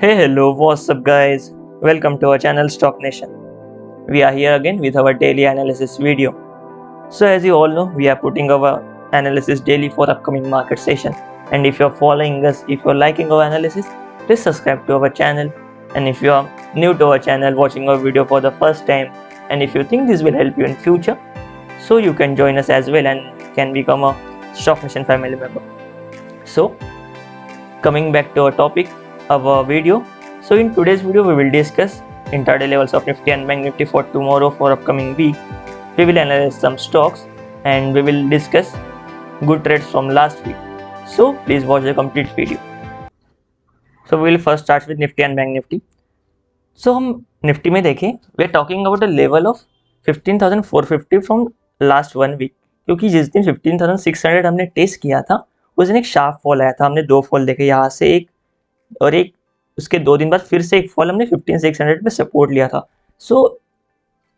Hey, hello, what's up, guys? Welcome to our channel Stock Nation. We are here again with our daily analysis video. So, as you all know, we are putting our analysis daily for upcoming market session. And if you're following us, if you're liking our analysis, please subscribe to our channel. And if you are new to our channel, watching our video for the first time, and if you think this will help you in future, so you can join us as well and can become a Stock Nation family member. So, coming back to our topic of our video. So in today's video we will discuss intraday levels of Nifty and Bank Nifty for tomorrow, for upcoming week. We will analyze some stocks and we will discuss good trades from last week. So please watch the complete video. So we will first start with Nifty and Bank Nifty. So हम Nifty में देखें, we are talking about a level of 15,450 from last 1 week, क्योंकि जिस दिन 15,600 हमने test किया था उस दिन एक शार्प फॉल आया था. हमने दो फॉल देखे, यहाँ से एक और एक, उसके 2 दिन बाद फिर से एक फॉल हमने 15,600 पे सपोर्ट लिया था. So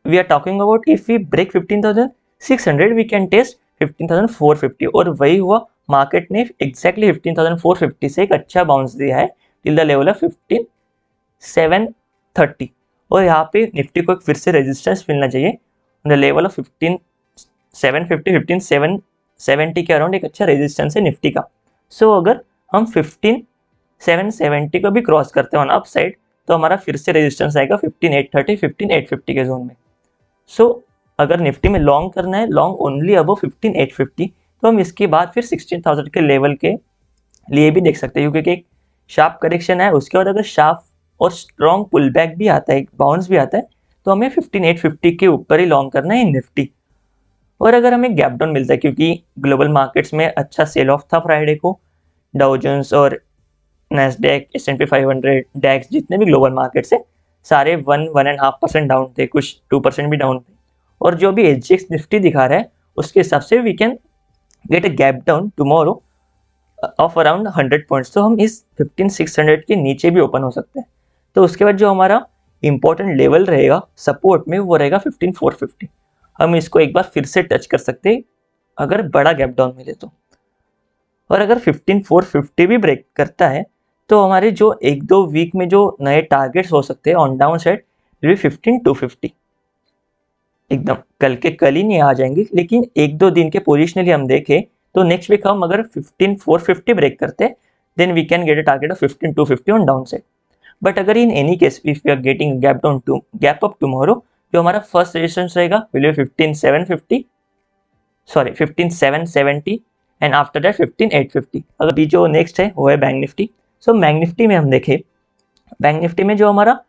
we are talking about if we break 15,600 we can test 15,450, और वही हुआ. मार्केट ने एग्जैक्टली 15,450 से एक अच्छा बाउंस दिया है टिल द लेवल ऑफ 15,730, और यहाँ पे निफ्टी को एक फिर से रेजिस्टेंस मिलना चाहिए द लेवल ऑफ 15,750 15,770 के अराउंड एक अच्छा रेजिस्टेंस है निफ्टी का. सो अगर हम 15,770 को भी क्रॉस करते हैं ऑन अप साइड तो हमारा फिर से रेजिस्टेंस आएगा 15,830 15,850 के जोन में. सो अगर निफ्टी में लॉन्ग करना है, लॉन्ग ओनली अबव 15,850, तो हम इसके बाद फिर 16,000 के लेवल के लिए भी देख सकते हैं, क्योंकि एक शार्प करेक्शन है, उसके बाद अगर शार्प और स्ट्रॉन्ग पुल बैक भी आता है, बाउंस भी आता है, तो हमें 15,850 के ऊपर ही लॉन्ग करना है निफ्टी. और अगर हमें गैप डाउन मिलता है, क्योंकि ग्लोबल मार्केट्स में अच्छा सेल ऑफ था फ्राइडे को, डाउ जोन्स और नैस्डैक, S&P 500, डैक्स, जितने भी ग्लोबल मार्केट्स है सारे 1-1.5% डाउन थे, कुछ 2% भी डाउन थे. और जो भी SGX निफ्टी दिखा रहा है उसके हिसाब से we can get a gap down tomorrow of around 100 points. तो हम इस 15,600 के नीचे भी ओपन हो सकते हैं. तो उसके बाद जो हमारा इंपॉर्टेंट लेवल रहेगा सपोर्ट में वो रहेगा 15,450. हम इसको एक बार फिर से टच कर सकते हैं अगर बड़ा गैप डाउन मिले तो. और अगर 15,450 भी ब्रेक करता है तो हमारे जो 1-2 वीक में जो नए टारगेट्स हो सकते हैं ऑन डाउन साइड भी 15,250. एकदम कल के कल ही नहीं आ जाएंगे, लेकिन 1-2 दिन के पोजिशनली हम देखें तो नेक्स्ट वीक हम अगर 15,450 ब्रेक करते हैं then we can get a target of 15,250 on down side. But अगर in any case if we are getting gap down to gap up tomorrow, जो हमारा फर्स्ट रेजिस्टेंस रहेगा will be 15,770 and after that 15,850. अगर भी जो next है वो है bank nifty. So bank nifty में हम देखें, बैंक निफ्टी में जो हमारा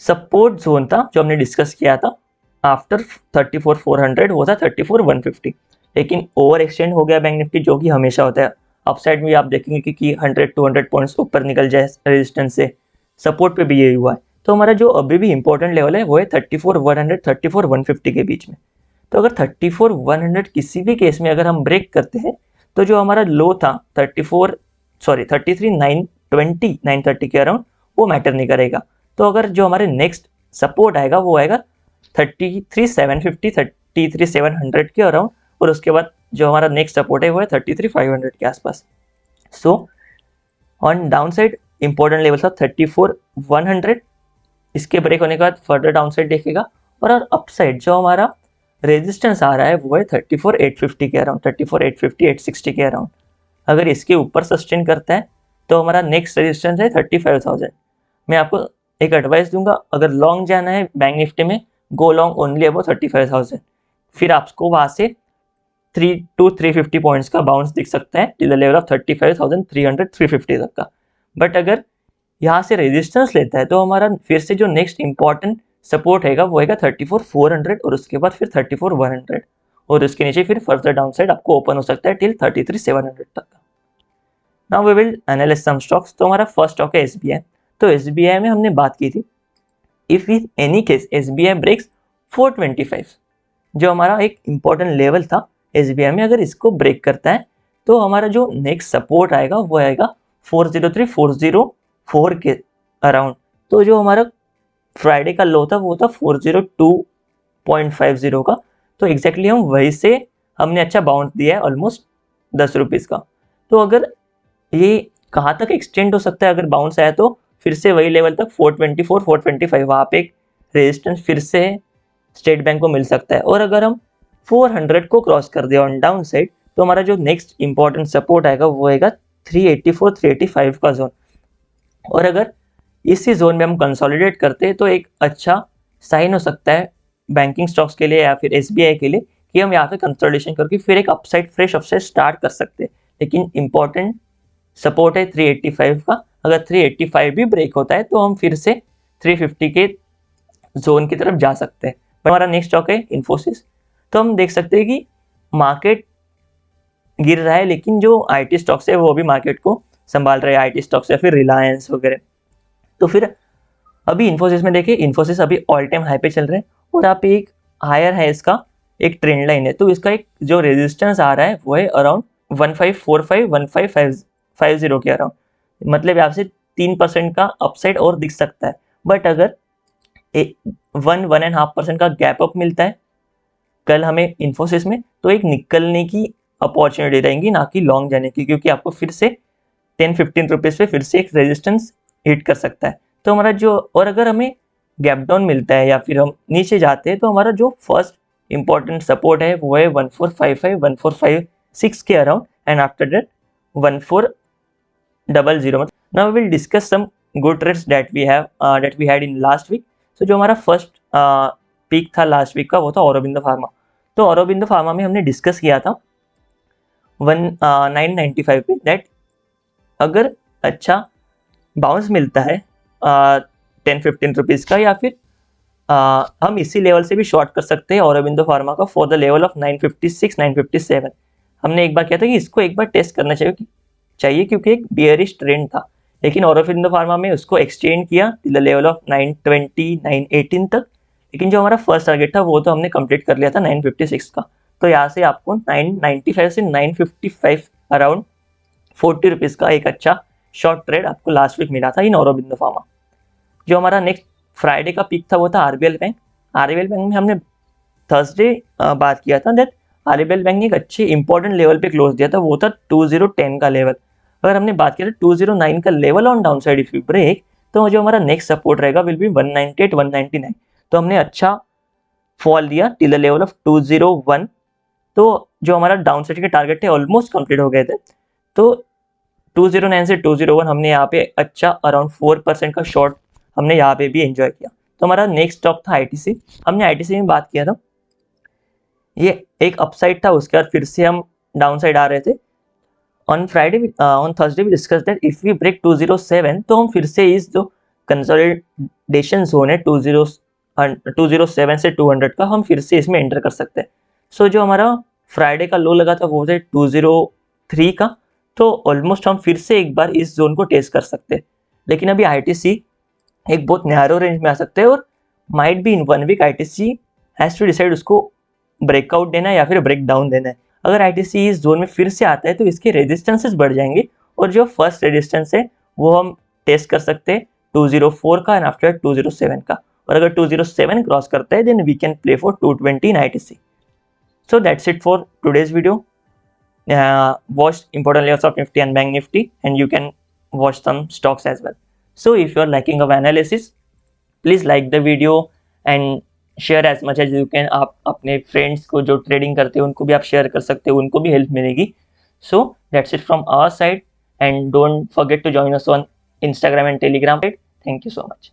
सपोर्ट जोन था जो हमने डिस्कस किया था आफ्टर 34,400 वो था 34,150, लेकिन ओवर एक्सटेंड हो गया बैंक निफ्टी, जो कि हमेशा होता है. अपसाइड में आप देखेंगे कि 100-200 पॉइंट्स ऊपर निकल जाए रेजिस्टेंस से. सपोर्ट पे भी यही हुआ है. तो हमारा जो अभी भी इंपॉर्टेंट लेवल है वो है 34,100 34,150 के बीच में. तो अगर 34,100 किसी भी केस में अगर हम ब्रेक करते हैं तो जो हमारा लो था 33,920 930 के अराउंड वो मैटर नहीं करेगा. तो अगर जो हमारे नेक्स्ट सपोर्ट आएगा वो आएगा 33,750 33,700 के अराउंड, और उसके बाद जो हमारा नेक्स्ट सपोर्ट है वो है 33,500 के आसपास. So on down side important level था 34,100, इसके ब्रेक होने के बाद फर्दर डाउन साइड देखेगा. और अप साइड जो हमारा रेजिस्टेंस आ रहा है वो है 34,850 के अराउंड, 34,850 860 के अराउंड. अगर इसके ऊपर सस्टेन करता है तो हमारा नेक्स्ट रेजिस्टेंस है 35,000. मैं आपको एक एडवाइस दूंगा, अगर लॉन्ग जाना है बैंक निफ्टी में गो लॉन्ग ओनली अबाउट 35,000. फिर आपको वहाँ से 350 पॉइंट्स का बाउंस दिख सकता है टिल द लेवल ऑफ 35,300 350 तक का. बट अगर यहाँ से रेजिस्टेंस लेता है तो हमारा फिर से जो नेक्स्ट इंपॉर्टेंट सपोर्ट हैगा वो हैगा 34,400, और उसके बाद फिर 34,100, और उसके नीचे फिर फर्दर डाउन साइड आपको ओपन हो सकता है टिल 33,700 तक का. Now we will analyse some stocks. तो हमारा फर्स्ट स्टॉक है SBI. तो SBI में हमने बात की थी if in any case SBI breaks 425, जो हमारा एक इंपॉर्टेंट लेवल था SBI में, अगर इसको ब्रेक करता है तो हमारा जो नेक्स्ट सपोर्ट आएगा वो आएगा 403 404 के अराउंड. तो जो हमारा फ्राइडे का लो था वो था 402.50 का. तो एग्जैक्टली हम वहीं से हमने अच्छा बाउंस दिया है ऑलमोस्ट 10 रुपीज़ का. तो अगर ये कहाँ तक एक्सटेंड हो सकता है, अगर बाउंस आया तो फिर से वही लेवल तक 424 425 वहाँ पे एक रेजिस्टेंस फिर से स्टेट बैंक को मिल सकता है। और अगर हम 400 को क्रॉस कर दिया ऑन डाउन साइड तो हमारा जो नेक्स्ट इंपॉर्टेंट सपोर्ट आएगा वो आएगा 384 385 का जोन। और अगर इसी जोन में हम कंसोलिडेट करते हैं तो एक अच्छा साइन हो सकता है बैंकिंग स्टॉक्स के लिए या फिर SBI के लिए कि हम यहाँ पे कंसोलिडेशन करके फिर एक अपसाइड फ्रेश अपसाइड स्टार्ट कर सकते हैं। लेकिन इंपॉर्टेंट सपोर्ट है 385 का, अगर 385 भी ब्रेक होता है तो हम फिर से 350 के जोन की तरफ जा सकते हैं। हमारा नेक्स्ट स्टॉक है इन्फोसिस। तो हम देख सकते हैं कि मार्केट गिर रहा है लेकिन जो IT स्टॉक्स है वो भी मार्केट को संभाल रहे हैं, IT स्टॉक्स या फिर रिलायंस वगैरह। तो फिर अभी इन्फोसिस में देखिए, इन्फोसिस अभी ऑल टाइम हाई पे चल रहे हैं और यहाँ पे एक हायर है, इसका एक ट्रेंड लाइन है। तो इसका एक जो रेजिस्टेंस आ रहा है वो है अराउंड 1545 1550 के अराउंड, मतलब यहाँ से 3% का अपसाइड और दिख सकता है। बट अगर 1-1.5% का गैप अप मिलता है कल हमें इन्फोसिस में तो एक निकलने की अपॉर्चुनिटी रहेंगी, ना कि लॉन्ग जाने की, क्योंकि आपको फिर से 10-15 रुपीज़ पे फिर से एक रेजिस्टेंस हिट कर सकता है। तो हमारा जो, और अगर हमें गैप डाउन मिलता है या फिर हम नीचे जाते हैं तो हमारा जो फर्स्ट इंपॉर्टेंट सपोर्ट है वो है 1455 1456 के around and after that 1400। Now we will discuss some good trades that we had in last week. So जो हमारा फर्स्ट पीक था लास्ट वीक का वो था औरोबिंदो फार्मा। तो औरोबिंदो फार्मा में हमने डिस्कस किया था 995 पे दैट अगर अच्छा बाउंस मिलता है 10-15 रुपीज़ का या फिर हम इसी लेवल से भी शॉर्ट कर सकते हैं औरोबिंदो फार्मा का फॉर द लेवल ऑफ 956 957। हमने एक बार किया था कि इसको एक बार टेस्ट करना चाहिए क्योंकि एक बियरिश ट्रेंड था, लेकिन औरोबिंदो फार्मा में उसको एक्सटेंड किया टिल द लेवल ऑफ 920 918 तक। लेकिन जो हमारा फर्स्ट टारगेट था वो तो हमने कंप्लीट कर लिया था 956 का। तो यहाँ से आपको 995 से 955 अराउंड 40 रुपीज़ का एक अच्छा शॉर्ट ट्रेड आपको लास्ट वीक मिला था इन औरोबिंदो फार्मा। जो हमारा नेक्स्ट फ्राइडे का पीक था वो था RBL बैंक। RBL बैंक में हमने थर्सडे बात किया था दैट RBL बैंक ने एक अच्छे इंपॉर्टेंट लेवल पे क्लोज दिया था, वो था 2010 का लेवल। अगर हमने बात किया था 209 का level on down side if you break तो जो हमारा नेक्स्ट सपोर्ट रहेगा विल बी 198 199। तो हमने अच्छा फॉल दिया टिल द लेवल ऑफ 201। तो जो हमारा डाउन साइड के टारगेट थे ऑलमोस्ट कंप्लीट हो गए थे। तो 209 से 201 हमने यहाँ पे अच्छा अराउंड 4% का शॉर्ट हमने यहाँ पे भी एंजॉय किया। तो हमारा नेक्स्ट स्टॉक था ITC। हमने ITC में बात किया था, ये एक अपसाइड था, उसके बाद फिर से हम डाउन साइड आ रहे थे। ऑन थर्सडे भी discuss that if we break 207 तो हम फिर से इस जो कंसोलिडेशन जोन है 207 से 200 का हम फिर से इसमें एंटर कर सकते हैं। सो जो हमारा फ्राइडे का लो लगा था वो है 203 का, तो ऑलमोस्ट हम फिर से एक बार इस जोन को टेस्ट कर सकते हैं। लेकिन अभी ITC एक बहुत नैरो रेंज में आ सकते हैं और might be in 1 week ITC has to decide उसको ब्रेकआउट देना है या फिर ब्रेक डाउन देना है। अगर ITC इस जोन में फिर से आता है तो इसके रेजिस्टेंसेस बढ़ जाएंगे और जो फर्स्ट रेजिस्टेंस है वो हम टेस्ट कर सकते हैं 204 का एंड आफ्टर 207 का। और अगर 207 क्रॉस करता है then we can play for 220 in ITC। So that's it for today's video. Watch important levels of Nifty and Bank Nifty and you can watch some stocks as well. So if you are liking our analysis, please like the video and share as much as you can. आप अपने friends को जो trading करते हैं उनको भी आप share कर सकते हो, उनको भी हेल्प मिलेगी। So that's it from our side and don't forget to join us on Instagram and Telegram. Thank you so much.